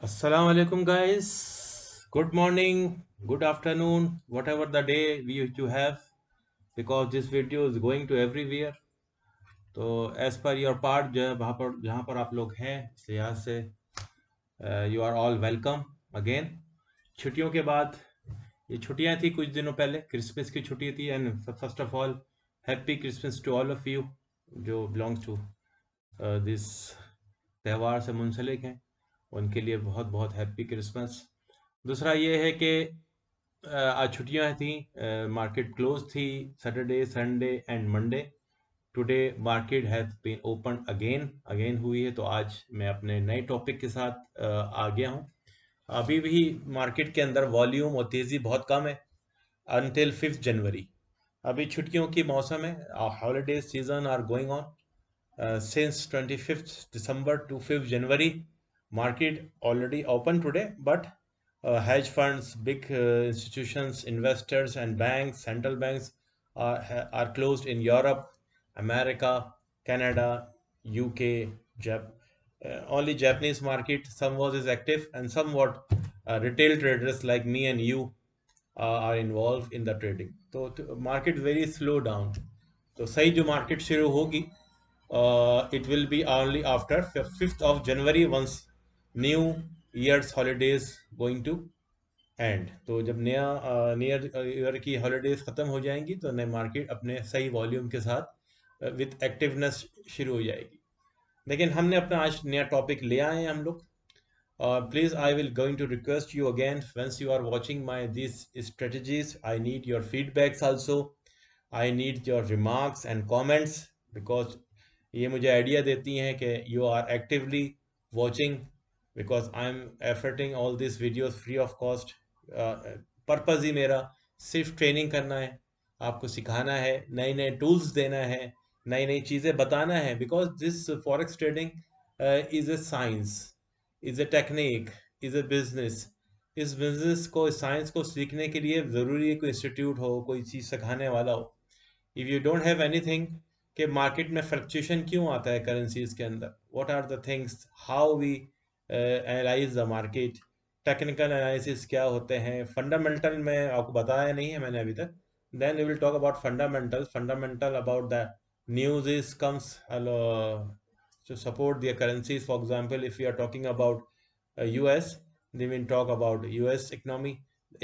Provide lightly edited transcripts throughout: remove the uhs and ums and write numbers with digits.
Assalamu alaikum, guys. Good morning, good afternoon, whatever the day you have, because this video is going to everywhere. तो as per your part जो है वहाँ पर जहाँ पर आप लोग हैं यहाँ से you are all welcome again. छुट्टियों के बाद ये छुट्टियां थी कुछ दिनों पहले, क्रिसमस की छुट्टी थी। And first of all happy Christmas to all of you जो बिलोंग्स टू दिस त्यौहार से मुंसलिक हैं, उनके लिए बहुत बहुत हैप्पी क्रिसमस। दूसरा ये है कि आज छुट्टियां थी, मार्केट क्लोज थी Saturday Sunday and Monday. Today market has been open again again हुई है। तो आज मैं अपने नए टॉपिक के साथ आ गया हूँ। अभी भी मार्केट के अंदर वॉल्यूम और तेज़ी बहुत कम है अनटिल 5 जनवरी। अभी छुट्टियों की मौसम है, holiday season are going on since 25th December to 5th January. Market already open today, but hedge funds, big institutions, investors, and banks, central banks are closed in Europe, America, Canada, UK, only Japanese market somewhat is active, and somewhat retail traders like me and you are involved in the trading. तो market very slow down. तो सही जो market शुरू होगी it will be only after 5th of January once new year's holidays going to end. तो जब नया new year की हॉलीडेज ख़त्म हो जाएंगी तो नए मार्केट अपने सही वॉल्यूम के साथ विथ एक्टिवनेस शुरू हो जाएगी। लेकिन हमने अपना आज नया टॉपिक ले आए हैं हम लोग। Please, I will going to request you again, once you are watching my these strategies, I need your feedbacks also. I need your remarks and comments, because ये मुझे आइडिया देती हैं कि you are actively watching, because I am efforting all these videos free of cost. Purpose ही मेरा सिर्फ training करना है, आपको सिखाना है, नए नए टूल्स देना है, नई नई चीज़ें बताना है, because this forex trading is a science, is a technique, is a business. इस बिजनेस को, इस साइंस को सीखने के लिए ज़रूरी है कोई इंस्टीट्यूट हो, कोई चीज़ सिखाने वाला हो। If you don't have anything कि मार्केट में फ्लक्चुएशन क्यों आता है करेंसीज के अंदर, what are the things, how we analyse the market, technical analysis क्या होते हैं, फंडामेंटल में आपको बताया नहीं है मैंने अभी तक। Then we will talk about fundamental about the news is comes to support their currencies. For example, if we are talking about US, then we will talk about US economy.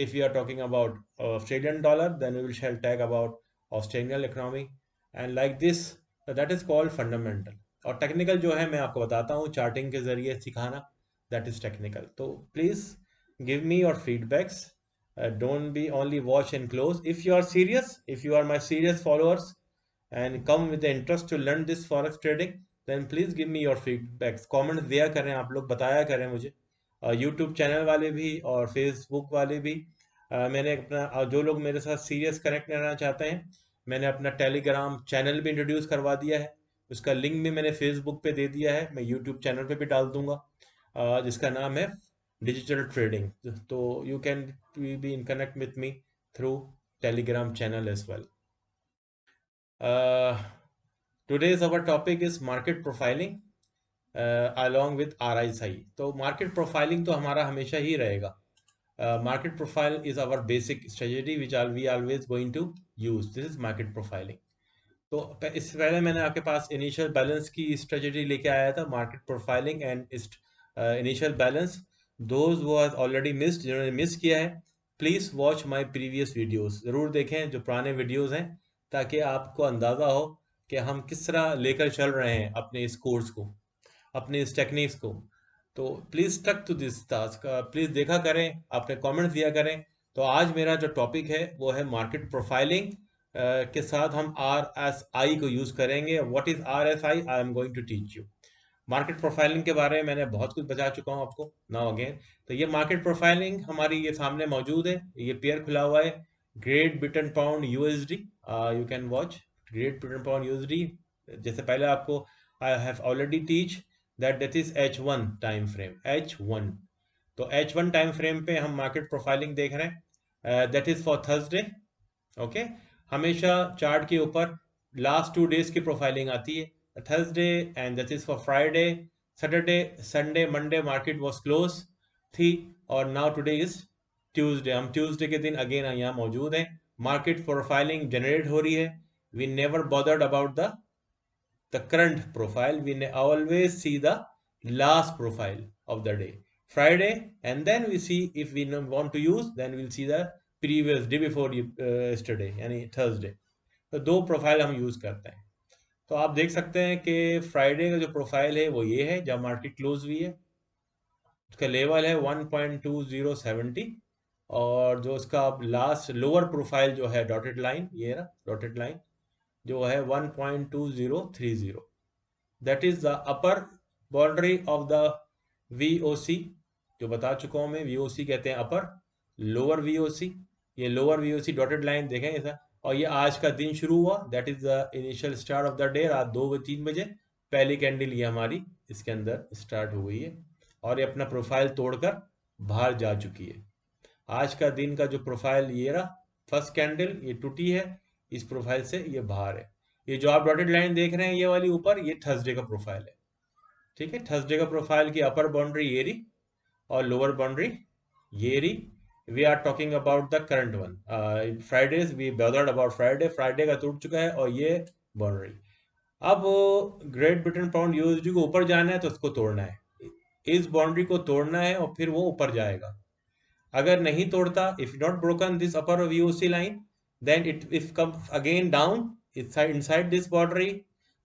If we are talking about Australian dollar, then we will shall talk about Australian economy. And like this, that is called fundamental. और technical जो है मैं आपको बताता हूँ charting के जरिए सिखाना, दैट इज टेक्निकल। तो please give me your feedbacks, don't be only watch and close. If you are serious, if you are my serious followers and come with the interest to learn this forex trading, then please give me your feedbacks, comment दिया करें, आप लोग बताया करें मुझे। YouTube channel वाले भी और फेसबुक वाले भी। मैंने अपना जो लोग मेरे साथ सीरियस कनेक्ट रहना चाहते हैं, मैंने अपना टेलीग्राम चैनल भी इंट्रोड्यूस करवा दिया है, उसका लिंक भी मैंने फेसबुक पे दे दिया है, मैं यूट्यूब चैनल पे भी डाल दूंगा, जिसका नाम है डिजिटल ट्रेडिंग। तो you can be in connect with me through Telegram channel as well. Today's our topic is market profiling along with RSI. तो market profiling तो हमारा हमेशा ही रहेगा। Market profile is our basic strategy which we always going to use. This is market profiling. तो इससे पहले मैंने आपके पास इनिशियल बैलेंस की स्ट्रेटजी लेके आया था, market profiling and initial balance. Those वो ऑलरेडी मिस्ड, जिन्होंने मिस किया है please watch my previous videos, ज़रूर देखें जो पुराने वीडियोस हैं, ताकि आपको अंदाज़ा हो कि हम किस तरह लेकर चल रहे हैं अपने इस कोर्स को, अपने इस टेक्निक्स को। तो please stuck to this task, please देखा करें, आपने कमेंट्स दिया करें। तो आज मेरा जो टॉपिक है वो है मार्केट प्रोफाइलिंग के साथ हम आर एस आई को यूज़ करेंगे। What is R S I am going to teach you. Market profiling के बारे में मैंने बहुत कुछ बता चुका हूँ आपको नाउ अगेन। तो ये मार्केट प्रोफाइलिंग हमारी ये सामने मौजूद है, ये पेयर खुला हुआ है, great Britain pound USD, you can watch great Britain pound USD. जैसे पहले आपको I have already teach that is H1 time frame, H1। तो H1 टाइम फ्रेम पे हम मार्केट प्रोफाइलिंग देख रहे हैं, that is for Thursday. Okay, हमेशा चार्ट के ऊपर लास्ट 2 डेज की प्रोफाइलिंग आती है, Thursday and that is for Friday, Saturday, Sunday, Monday market was close, थी, और नाउ टुडे इज ट्यूसडे, हम ट्यूसडे के दिन अगेन यहाँ मौजूद हैं। मार्केट प्रोफाइलिंग जनरेट हो रही है। We never bothered about the current profile. We always see the last profile of the day, Friday, and then we see if we want to use, then we'll see the previous day before yesterday, यानी Thursday. तो दो profile हम use करते हैं। तो आप देख सकते हैं कि फ्राइडे का जो प्रोफाइल है वो ये है, जब मार्केट क्लोज हुई है। उसका लेवल है 1.2070, और जो उसका लास्ट लोअर प्रोफाइल जो है डॉटेड लाइन, ये ना डॉटेड लाइन जो है 1.2030, that is the upper boundary of the VOC। जो बता चुका हूं मैं, VOC कहते हैं अपर, लोअर VOC, ये लोअर VOC डॉटेड लाइन देखें ऐसा। और ये आज का दिन शुरू हुआ, that is the initial start of the day, रात 2-3 बजे पहली कैंडल ये हमारी इसके अंदर स्टार्ट हो गई है, और ये अपना प्रोफाइल तोड़कर बाहर जा चुकी है। आज का दिन का जो प्रोफाइल ये रहा, फर्स्ट कैंडल ये टूटी है, इस प्रोफाइल से ये बाहर है। ये जो आप डॉटेड लाइन देख रहे हैं ये वाली ऊपर, ये थर्सडे का प्रोफाइल है। ठीक है, थर्सडे का प्रोफाइल की अपर बाउंड्री ये रही और लोअर बाउंड्री ये रही। We are talking about the current one. Fridays we bothered about Friday, Friday का टूट चुका है और ये बाउंड्री। अब ग्रेट ब्रिटेन पाउंड यूएसडी को ऊपर जाना है तो उसको तोड़ना है, इस बाउंड्री को तोड़ना है और फिर वो ऊपर जाएगा। अगर नहीं तोड़ता, if not broken this upper VOC line, then it if comes again down inside this boundary,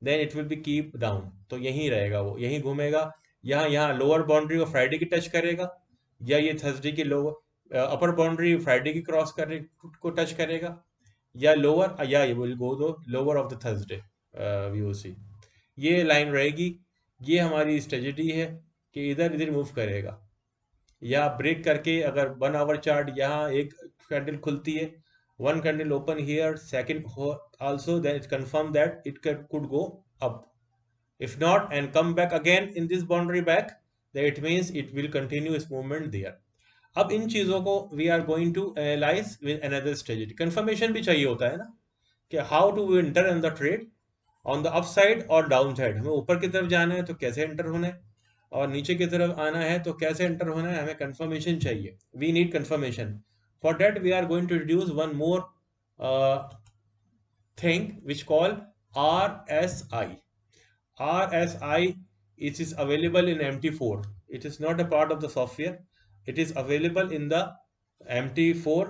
then it will be keep down। तो यहीं रहेगा, वो यहीं घूमेगा, यहाँ लोअर बाउंड्री को फ्राइडे की टच करेगा, या ये थर्सडे की लोअर अपर बाउंड्री फ्राइडे की क्रॉस करे को टच करेगा, या लोअर, या ये विल गो दो lower of the Thursday VOC। ये लाइन रहेगी। ये हमारी स्ट्रेटजी है कि इधर इधर मूव करेगा, या ब्रेक करके अगर 1 आवर चार्ट यहाँ एक कैंडल खुलती है, one candle open here, second also, then it confirm that it could go up. If not and come back again in this boundary back, then it means it will continue its movement there। अब इन चीजों को we are going to analyse with another strategy. Confirmation भी चाहिए होता है ना, कि how to enter in the trade on the up side और डाउन साइड। हमें ऊपर की तरफ जाना है तो कैसे एंटर होना है, और नीचे की तरफ आना है तो कैसे एंटर होना है, हमें कंफर्मेशन चाहिए। We need confirmation. For that we are going to introduce one more thing which called RSI। RSI, it is available in MT4, it is not a part of the software, it is available in the MT4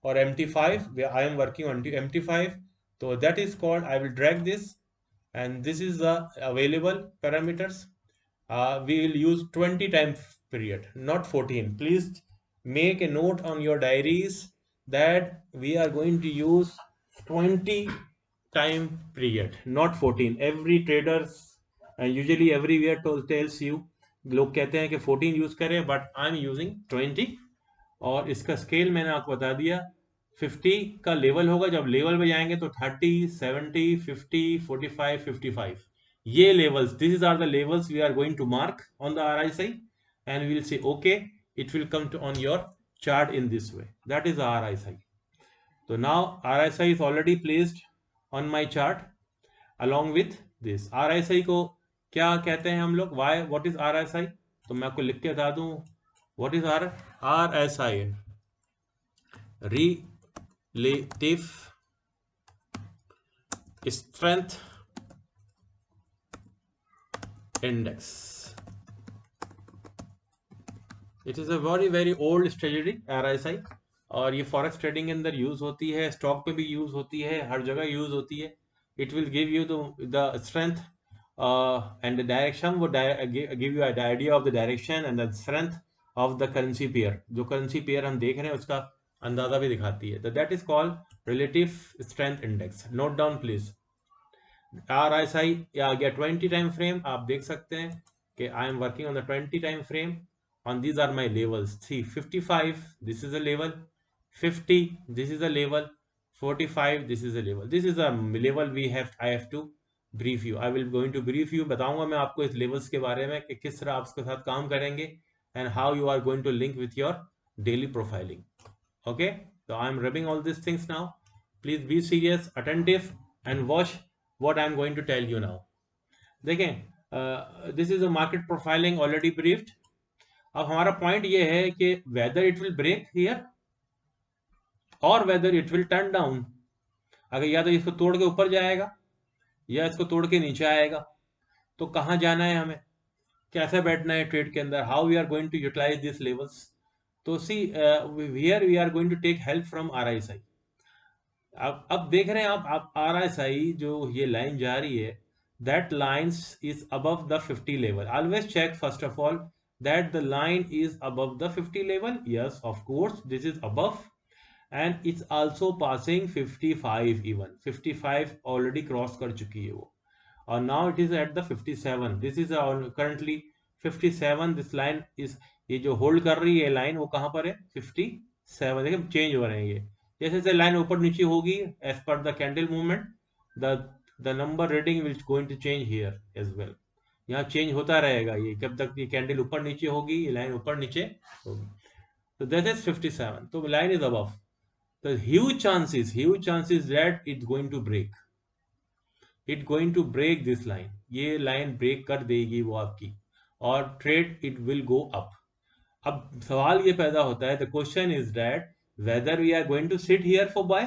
or MT5, where I am working on MT5। so that is called, I will drag this, and this is the available parameters। we will use 20 time period, not 14। please make a note on your diaries that we are going to use 20 time period, not 14। every traders usually everywhere tells you, लोग कहते हैं कि 14 use करें, but I am using 20। और इसका scale मैंने आपको बता दिया, 50 का लेवल होगा, जब लेवल पे जाएंगे तो 30, 70, 50, 45, 55, ये levels, this are the levels we are going to mark on the RSI, and we will say okay it will come to on your chart in this way, that is RSI। तो now RSI is already placed on my chart along with this। RSI को क्या कहते हैं हम लोग, why what is RSI, तो मैं आपको लिख के बता दूं what is RSI, relative strength index. It is a very very old strategy RSI, और ये फॉरेक्स ट्रेडिंग के अंदर यूज होती है, स्टॉक पे भी यूज होती है, हर जगह यूज होती है। It will give you the strength and the direction, would give you an idea of the direction and the strength of the currency pair। जो currency pair हम देख रहे हैं उसका अंदाजा भी दिखाती है। तो that is called relative strength index। note down please। RSI आ गया 20 टाइम फ्रेम, आप देख सकते हैं कि I am working on the 20 time frame, and these are my levels। 55 this is a level, 50 this is a level, 45 this is a level, this is a level we have, I have to brief you। I will going to brief you, बताऊंगा मैं आपको इस levels के बारे में कि किस तरह आप उसके साथ काम करेंगे, and how you are going to link with your daily profiling। okay, so I am rubbing all these things now। please be serious, attentive and watch what I am going to tell you now। देखें, this is a market profiling already briefed। अब हमारा point ये है कि whether it will break here और whether it will turn down. अगर या तो इसको तोड़ के ऊपर जाएगा या इसको तोड़ के नीचे आएगा, तो कहाँ जाना है हमें, कैसे बैठना है ट्रेड के अंदर, how we are going to utilize this levels. तो see here we are going to take help from RSI। अब देख रहे हैं आप RSI जो ये लाइन जा रही है, that lines is above the 50 level. Always check first of all that the line is above the 50 level. Yes of course this is above, and it's also passing 55, even 55 already cross कर चुकी है वो, और now it is at the 57। this is currently 57। this line is, ये जो hold कर रही है लाइन वो कहाँ पर है, 57। देखिए चेंज हो रहे हैं ये, जैसे जैसे लाइन ऊपर नीचे होगी as per the candle movement, the the number reading will going to change here as well. यहाँ चेंज होता रहेगा ये, जब तक ये कैंडल ऊपर नीचे होगी, ये लाइन ऊपर नीचे होगी। तो दैट इज 57, तो line is above. The huge chances that it's going to break, it's going to break this line। ये लाइन ब्रेक कर देगी वो आपकी, और trade it will go up. अब सवाल ये पैदा होता है, the question is that whether we are going to sit here for buy।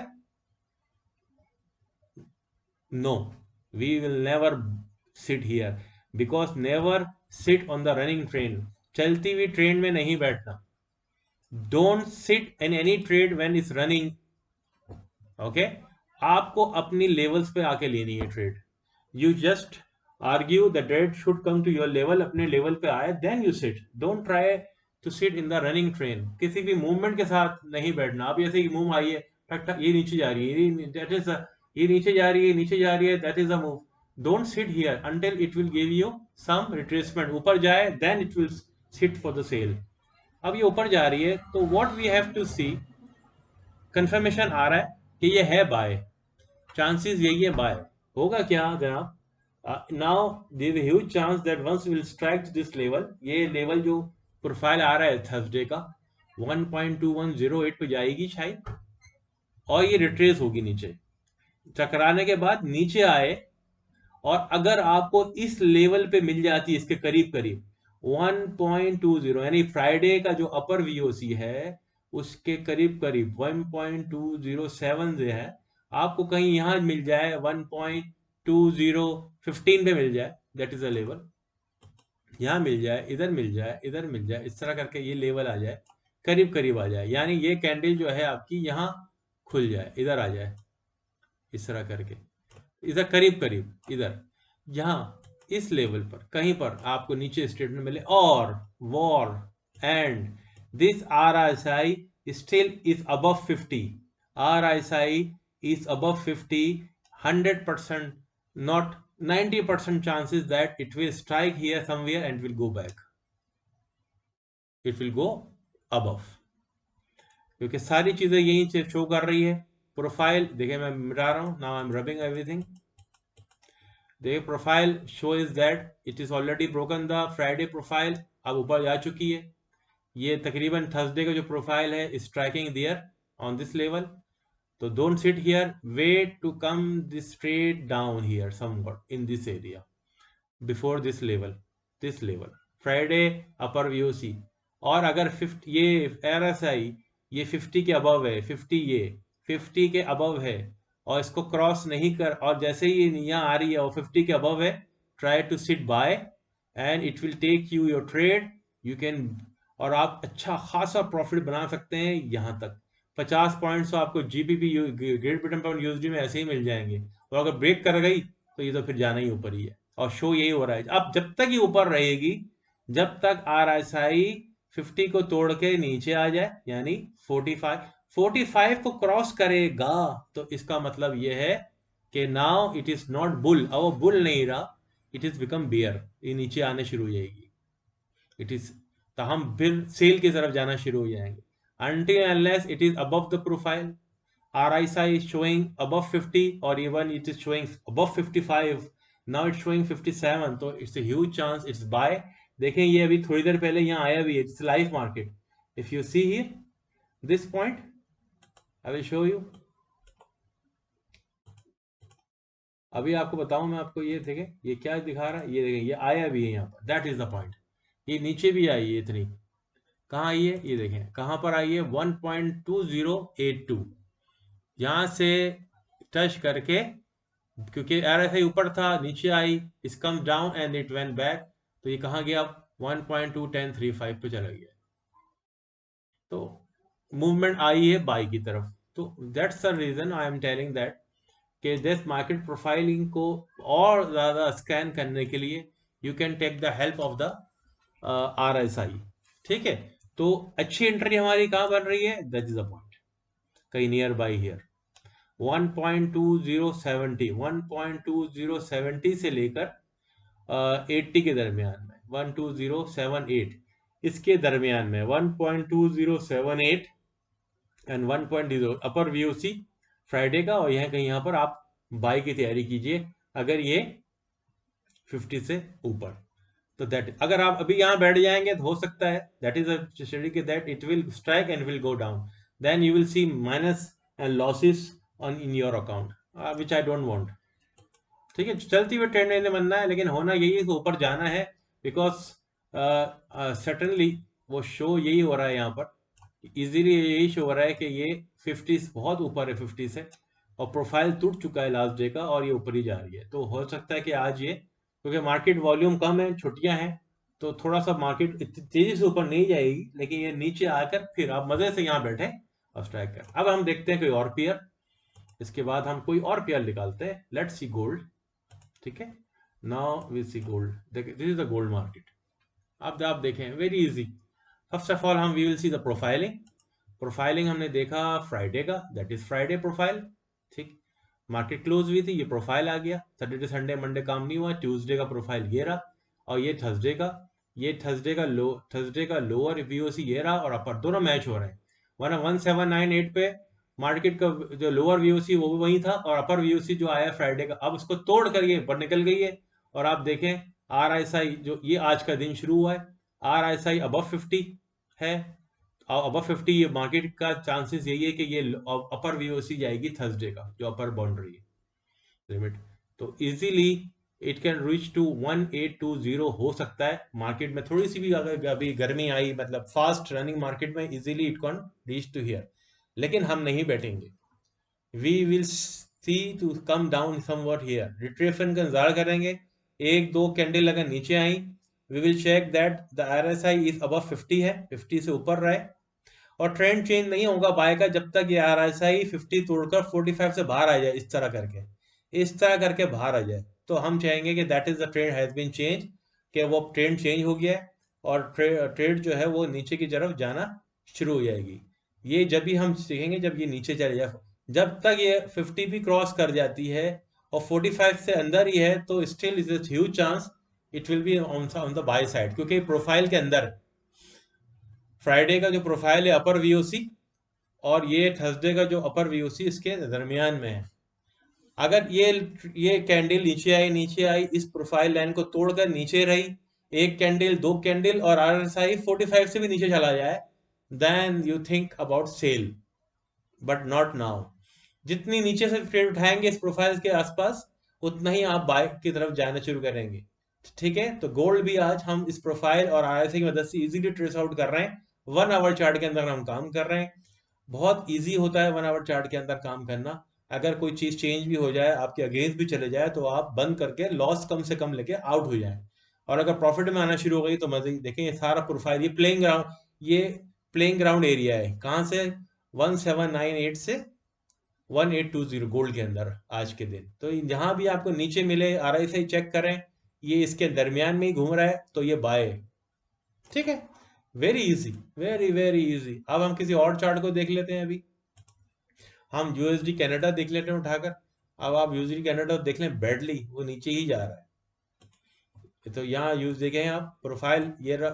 No, we will never sit here, because never sit on the running train। चलती हुई train में नहीं बैठना। Don't sit in any trade when it's running। Okay आपको अपनी levels पे आके लेनी है trade. You just argue the trade should come to your level, अपने लेवल पे आए then you sit. Don't try to sit in the running train. किसी भी मूवमेंट के साथ नहीं बैठना। अब ऐसे ही मूव आई है, टक टक ये नीचे जा रही है, दैट इज ये नीचे जा रही है, नीचे जा रही है, that is a move. Don't sit here until it will give you some retracement. ऊपर जाए then it will sit for the sale. अब ये ऊपर जा रही है तो what we have to see, confirmation आ रहा है कि ये है बाय, चांसेस यही है बाय होगा क्या जनाब। Now there is huge chance that once will strike this level. ये लेवल जो प्रोफाइल आ रहा है थर्सडे का 1.2108 पे जाएगी शायद, और ये रिट्रेस होगी नीचे, टकराने के बाद नीचे आए, और अगर आपको इस लेवल पे मिल जाती है इसके करीब करीब 1.20, यानी फ्राइडे का जो अपर VOC है उसके करीब करीब 1.207 जो है, आपको कहीं यहां मिल जाए 1.2015 पे मिल जाए, दैट इज अ लेवल। यहां मिल जाए, इधर मिल जाए, इधर मिल जाए, इस तरह करके ये लेवल आ जाए, करीब करीब आ जाए, यानी ये कैंडल जो है आपकी यहां खुल जाए, इधर आ जाए, इस तरह करके इधर करीब करीब इधर, यहां इस लेवल पर कहीं पर आपको नीचे स्टेटमेंट मिले, और war and this RSI still is above 50। RSI is above 50, 100%, not 90% chances that it will strike here somewhere and will go back, it will go above, क्योंकि सारी चीजें यही शो कर रही है। प्रोफाइल देखिए मैं मिटा रहा हूं, now I am rubbing everything. देखिए profile show is that it is already broken the Friday profile, अब ऊपर जा चुकी है। ये तकरीबन थर्सडे का जो प्रोफाइल है striking there on this level. तो don't sit here, wait to come this straight down here समवhat in this area before this level Friday upper VOC। और अगर 50 ये RSI ये 50 के अबव है, 50 ये 50 के अबव है, और इसको क्रॉस नहीं कर, और जैसे ही ये यहाँ आ रही है और 50 के अबव है, try to sit buy and it will take you your trade, you can, और आप अच्छा खासा प्रॉफिट बना सकते हैं। यहाँ तक 50 पॉइंट्स तो आपको GBP great Britain pound USD में ऐसे ही मिल जाएंगे, और अगर ब्रेक कर गई तो ये तो फिर जाना ही ऊपर ही है, और शो यही हो रहा है। अब जब तक ये ऊपर रहेगी, जब तक RSI 50 को तोड़ के नीचे आ जाए, यानी 45 को क्रॉस करेगा, तो इसका मतलब यह है कि now it is not bull. अब वो बुल नहीं रहा, इट इज बिकम बियर, ये नीचे आने शुरू हो जाएगी, इट इज, तो हम फिर सेल की तरफ जाना शुरू हो जाएंगे। until unless it is above the profile, RSI is showing above 50, or even it is showing above 55, now it's showing 57, तो it's a huge chance it's buy। देखें ये अभी थोड़ी देर पहले यहाँ आया भी है, it's live market। if you see here this point, I will show you। अभी आपको बताऊं मैं आपको, ये देखें ये क्या दिखा रहा है, ये देखें ये आया भी है यहाँ पर, दैट इज द पॉइंट। ये नीचे भी आई है इतनी, कहाँ आई है, ये देखें कहाँ पर आई है, 1.2082, यहाँ से टच करके, क्योंकि RSI ऊपर था, नीचे आई, इस come down and it went back, तो ये कहाँ गया, 1.2135 पे चला गया। तो मूवमेंट आई है बाई की तरफ। तो that's the reason I am telling that कि दिस मार्केट प्रोफाइलिंग को और ज़्यादा स्कैन करने के लिए you can take the help of the RSI। ठीक है, तो अच्छी एंट्री हमारी कहाँ बन रही है, दैट इज द पॉइंट, कहीं नियर बाई हियर 1.2070, 1.2070 से लेकर 80 के दरमियान में, 12078 इसके दरमियान में, 1.2078 एंड 1.0 अपर VOC फ्राइडे का, और यह कहीं यहाँ पर आप बाई की तैयारी कीजिए अगर ये 50 से ऊपर। तो दैट, अगर आप अभी यहाँ बैठ जाएंगे तो हो सकता है दैट इज अ स्टडी के that it will strike and will go down, then you will see minus and losses on in your account, which I don't want. ठीक है, चलती हुई ट्रेंड नहीं बनना है, लेकिन होना यही है कि ऊपर जाना है, बिकॉज सर्टनली वो शो यही हो रहा है यहाँ पर, इजीली यही शो हो रहा है कि ये 50 बहुत ऊपर है 50 से, और प्रोफाइल टूट चुका है लास्ट डे का, और ये ऊपर ही जा रही है। तो हो सकता है कि आज ये, क्योंकि मार्केट वॉल्यूम कम है, छुट्टियां हैं, तो थोड़ा सा मार्केट इतनी तेजी से ऊपर नहीं जाएगी, लेकिन ये नीचे आकर फिर आप मजे से यहाँ बैठे और स्ट्राइक कर। अब हम देखते हैं कोई और पेयर, इसके बाद हम कोई और पेयर निकालते हैं। Let's see gold. ठीक है, now we see gold, this is the gold market. अब आप देखें, very easy. First of all हम we will see the profiling. Profiling हमने देखा फ्राइडे का, दैट इज फ्राइडे प्रोफाइल। ठीक, मार्केट क्लोज हुई थी, ये प्रोफाइल आ गया, सैटरडे संडे मंडे काम नहीं हुआ, ट्यूसडे का प्रोफाइल ये रहा, और ये थर्सडे का, थर्सडे का लोअर VOC ये रहा, और अपर दोनों मैच हो रहे हैं। वरना 1798 पे मार्केट का जो लोअर VOC वो भी वही था, और अपर VOC जो आया फ्राइडे का, अब उसको तोड़ कर ये ऊपर निकल गई है। और आप देखें RSI जो ये आज का दिन शुरू हुआ है, RSI अबव 50 है, अबव 50, ये मार्केट का चांसेस यही है कि ये अपर VOC जाएगी थर्सडे का, जो अपर बाउंड्री है लिमिट, तो easily it can reach to 1820 हो सकता है। मार्केट में थोड़ी सी भी अगर अभी गर्मी आई, मतलब फास्ट रनिंग मार्केट में, easily it can reach to here, लेकिन हम नहीं बैठेंगे। We will see to come down somewhat here, retracement का इंतजार करेंगे, एक दो कैंडल अगर नीचे आई, we will check that the RSI is above 50 है, 50 से ऊपर रहे, और ट्रेंड चेंज नहीं होगा बाय का जब तक ये RSI 50 तोड़कर 45 से बाहर आ जाए, इस तरह करके, इस तरह करके बाहर आ जाए, तो हम चाहेंगे कि that is the trend has been change, कि वो ट्रेंड चेंज हो गया है, और ट्रेड जो है वो नीचे की तरफ जाना शुरू हो जाएगी। ये जब भी हम सीखेंगे जब ये नीचे चले जाए, जब तक ये 50 भी क्रॉस कर जाती है और 45 से अंदर ही है, तो still is huge chance it will be on the by side, क्योंकि प्रोफाइल के अंदर फ्राइडे का जो प्रोफाइल है अपर VOC, और ये थर्सडे का जो अपर VOC इसके दरमियान में है। अगर ये कैंडल नीचे आई, इस प्रोफाइल लाइन को तोड़कर नीचे रही, एक कैंडल, दो कैंडल, और RSI 45 से भी नीचे चला जाए, then you think about sell, but not now. जितनी नीचे से ट्रेड उठाएंगे इस प्रोफाइल के आसपास, उतना ही आप बाय की तरफ जाना शुरू करेंगे। ठीक है, तो गोल्ड भी आज हम इस प्रोफाइल और RSI की मदद से इजीली ट्रेस आउट कर रहे हैं। 1 आवर चार्ट के अंदर हम काम कर रहे हैं, बहुत इजी होता है 1 आवर चार्ट के अंदर काम करना। अगर कोई चीज चेंज भी हो जाए, आपके अगेंस्ट भी चले जाए, तो आप बंद करके लॉस कम से कम लेके आउट हो जाए, और अगर प्रॉफिट में आना शुरू हो गई तो मजे ही। देखें ये सारा प्रोफाइल, ये प्लेइंग ग्राउंड एरिया है, कहाँ से, 1798 से 1820 गोल्ड के अंदर आज के दिन। तो जहां भी आपको नीचे मिले, RSI चेक करें, ये इसके दरमियान में ही घूम रहा है, तो ये बाय है। ठीक है, very easy, very very easy. अब हम किसी और चार्ट को देख लेते हैं। अभी हम USD कनाडा देख लेते हैं उठाकर। अब आप USD कनाडा देख लें, बैडली वो नीचे ही जा रहा है। तो यहाँ यूज देखें आप, प्रोफाइल ये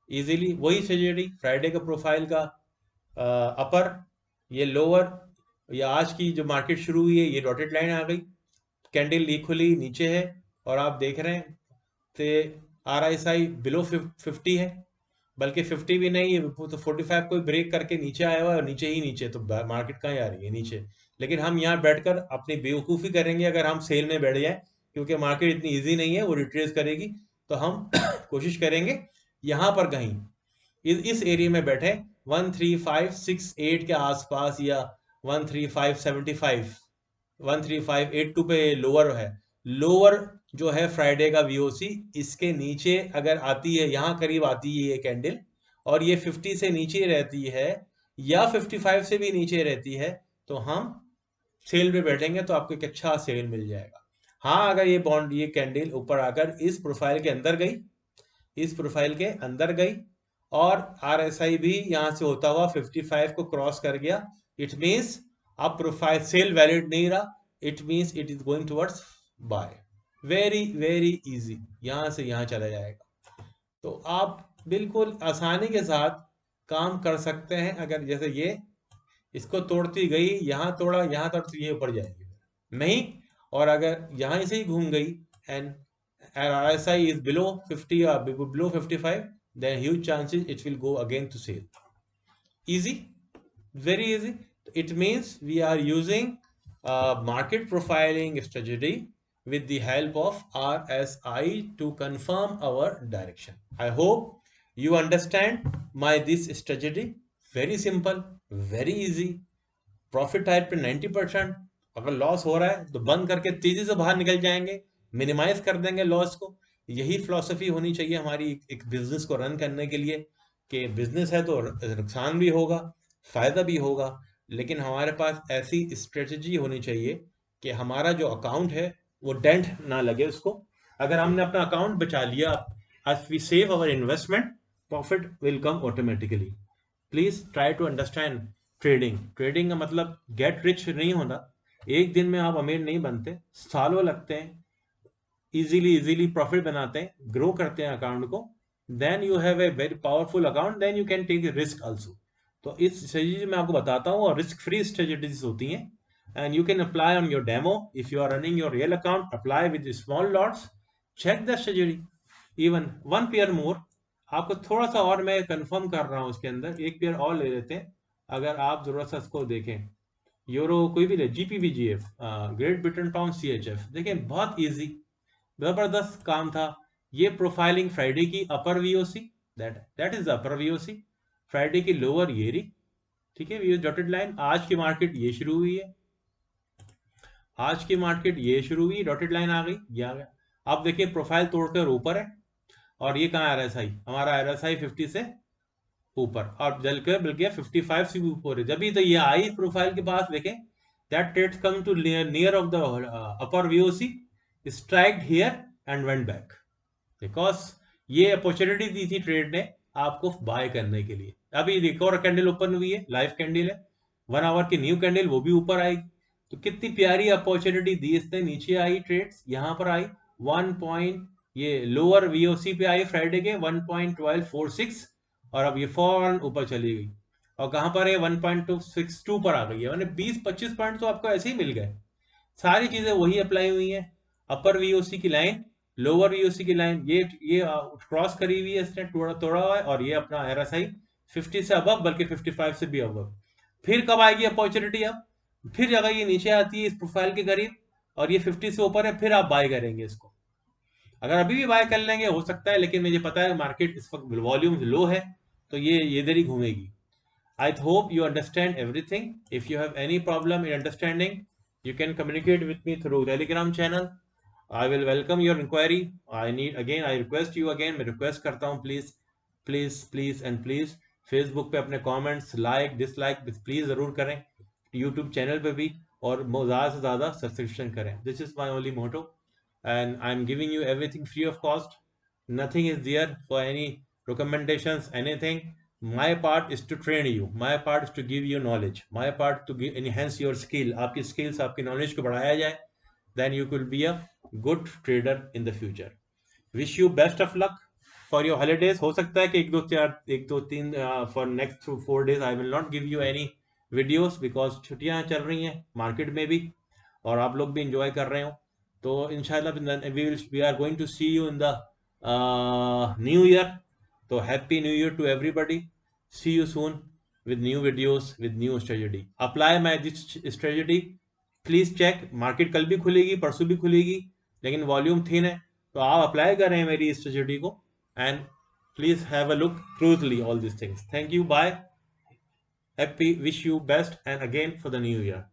इजीली वही सजेडी फ्राइडे का प्रोफाइल का अपर, ये लोअर, या आज की जो मार्केट शुरू हुई है ये डॉटेड लाइन आ गई, कैंडल ली खुली नीचे है, और आप देख रहे हैं तो RSI बिलो 50 है, बल्कि 50 भी नहीं है, तो 45 को ब्रेक करके नीचे आया हुआ है, और नीचे ही नीचे, तो मार्केट कहाँ आ रही है, नीचे। लेकिन हम यहाँ बैठकर अपनी बेवकूफ़ी करेंगे अगर हम सेल में बैठ जाए, क्योंकि मार्केट इतनी इजी नहीं है, वो रिट्रेस करेगी। तो हम कोशिश करेंगे यहाँ पर कहीं इस एरिया में बैठे 13568 के आसपास या 13575 13582 पे लोअर है। लोअर जो है फ्राइडे का वीओसी, इसके नीचे अगर आती है, यहाँ करीब आती है ये कैंडल, और ये 50 से नीचे रहती है या 55 से भी नीचे रहती है, तो हम सेल पे बैठेंगे तो आपको एक अच्छा सेल मिल जाएगा। हाँ, अगर ये बॉन्ड, ये कैंडल ऊपर आकर इस प्रोफाइल के अंदर गई, इस प्रोफाइल के अंदर गई, और आरएसआई भी यहां से होता हुआ 55 को क्रॉस कर गया, इट मींस अब प्रोफाइल सेल वैलिड नहीं रहा, it means it is going towards buy. Very very easy, यहां से यहां चला जाएगा। तो आप बिल्कुल आसानी के साथ काम कर सकते हैं। अगर जैसे ये इसको तोड़ती गई, यहां तोड़ा, यहां तोड़, तो ये ऊपर जाएगी नहीं। और अगर यहां से ही घूम गई and RSI is below 50 or below 55, then huge chances it will go again to sale. Easy, very easy. It means we are using market profiling strategy with the help of RSI to confirm our direction. I hope you understand my this strategy. Very simple, very easy. Profit type पे 90%, अगर loss हो रहा है तो बंद करके तेजी से बाहर निकल जाएंगे, मिनिमाइज कर देंगे लॉस को। यही फिलॉसफी होनी चाहिए हमारी एक बिजनेस को रन करने के लिए, कि बिजनेस है तो नुकसान भी होगा, फायदा भी होगा, लेकिन हमारे पास ऐसी स्ट्रेटजी होनी चाहिए कि हमारा जो अकाउंट है वो डेंट ना लगे उसको। अगर हमने अपना अकाउंट बचा लिया, as we save our investment, profit will come automatically. Please try to understand trading. Trading का मतलब गेट रिच नहीं होना, एक दिन में आप अमीर नहीं बनते, सालों लगते हैं, इजीली इजीली प्रॉफिट बनाते हैं, ग्रो करते हैं अकाउंट को, then you have a very powerful account, then you can take risk also. तो इस स्ट्रेटेजी मैं आपको बताता हूँ, और रिस्क फ्री स्ट्रेटेजीज होती हैं, and you can apply on your demo. If you are running your real account, apply with small lots, check the strategy, even one pair more. आपको थोड़ा सा और मैं कंफर्म कर रहा हूँ, उसके अंदर एक पेयर और ले लेते हैं, अगर आप जरूरत से इसको देखें। यूरो कोई भी ले, GPVGF, great Britain pound CHF, देखें बहुत इजी, जबरदस्त काम था। ये प्रोफाइलिंग फ्राइडे की अपर VOC, that is upper VOC, Friday की लोअर ये रही, ठीक है, ये डॉटेड लाइन। आज की मार्केट ये शुरू हुई है, आज की मार्केट ये शुरू हुई, डॉटेड लाइन आ गई, ये आ गया। अब देखिए प्रोफाइल तोड़कर ऊपर है, और ये कहाँ RSI, हमारा RSI 50 से ऊपर, और जल के बल्कि 55 से भी ऊपर है। जब भी तो ये आई प्रोफाइल के पास, देखें that trade come to near of the upper VOC, strike here and went back, because ये अपॉर्चुनिटी दी थी ट्रेड ने आपको बाय करने के लिए। अभी एक और कैंडल ओपन हुई है, लाइव कैंडल है, 1 आवर की न्यू कैंडल, वो भी ऊपर आएगी। तो कितनी प्यारी अपॉर्चुनिटी दी इसने, नीचे आई ट्रेड्स, यहाँ पर आई 1 पॉइंट, ये लोअर VOC पे आई फ्राइडे के 1.1246, और अब ये फौरन ऊपर चली गई, और कहां पर है 1.262 पर आ गई है, मैंने 20-25 पॉइंट तो आपको ऐसे ही मिल गए। सारी चीजें वही अप्लाई हुई हैं, अपर VOC की लाइन, लोअर VOC की लाइन, ये क्रॉस करी हुई है इसने, तोड़ा हुआ है, और ये अपना RSI 50 से अबव, बल्कि 55 से भी अबव। फिर कब आएगी अपॉर्चुनिटी, अब फिर अगर ये नीचे आती है इस प्रोफाइल के करीब, और ये 50 से ऊपर है, फिर आप बाय करेंगे इसको। अगर अभी भी बाय कर लेंगे हो सकता है, लेकिन मुझे पता है मार्केट इस वक्त वॉल्यूम लो है, तो ये इधर ही घूमेगी। I hope you understand everything. If you have any problem in understanding, you can communicate with me through Telegram channel. I will welcome your inquiry. I request you again, मैं request करता हूँ, please, please, please and please, Facebook पे अपने comments, like, dislike, please ज़रूर करें, YouTube channel पे भी, और ज़्यादा से ज़्यादा सब्सक्रिप्शन करें। This is my only motto, and I'm giving you everything free of cost. Nothing is there for any recommendations, anything. My part is to train you. My part is to give you knowledge. My part to enhance your skill. आपकी skills, आपकी knowledge को बढ़ाया जाए. Then you could be a good trader in the future. Wish you best of luck for your holidays. हो सकता है कि एक दो तीन for next 4 days I will not give you any videos because छुट्टियां चल रही हैं मार्केट में भी, और आप लोग भी इंजॉय कर रहे हो। तो इंशाल्लाह we are going to see you in the new year. तो happy new year to everybody. See you soon with new videos with new strategy. Apply my this strategy. Please check, market कल भी खुलेगी, परसों भी खुलेगी, लेकिन volume thin है, तो आप अप्लाई करें मेरी इस स्ट्रेटेजी को, and Please have a look closely all these things. Thank you. Bye. Happy, wish you best, and again for the new year.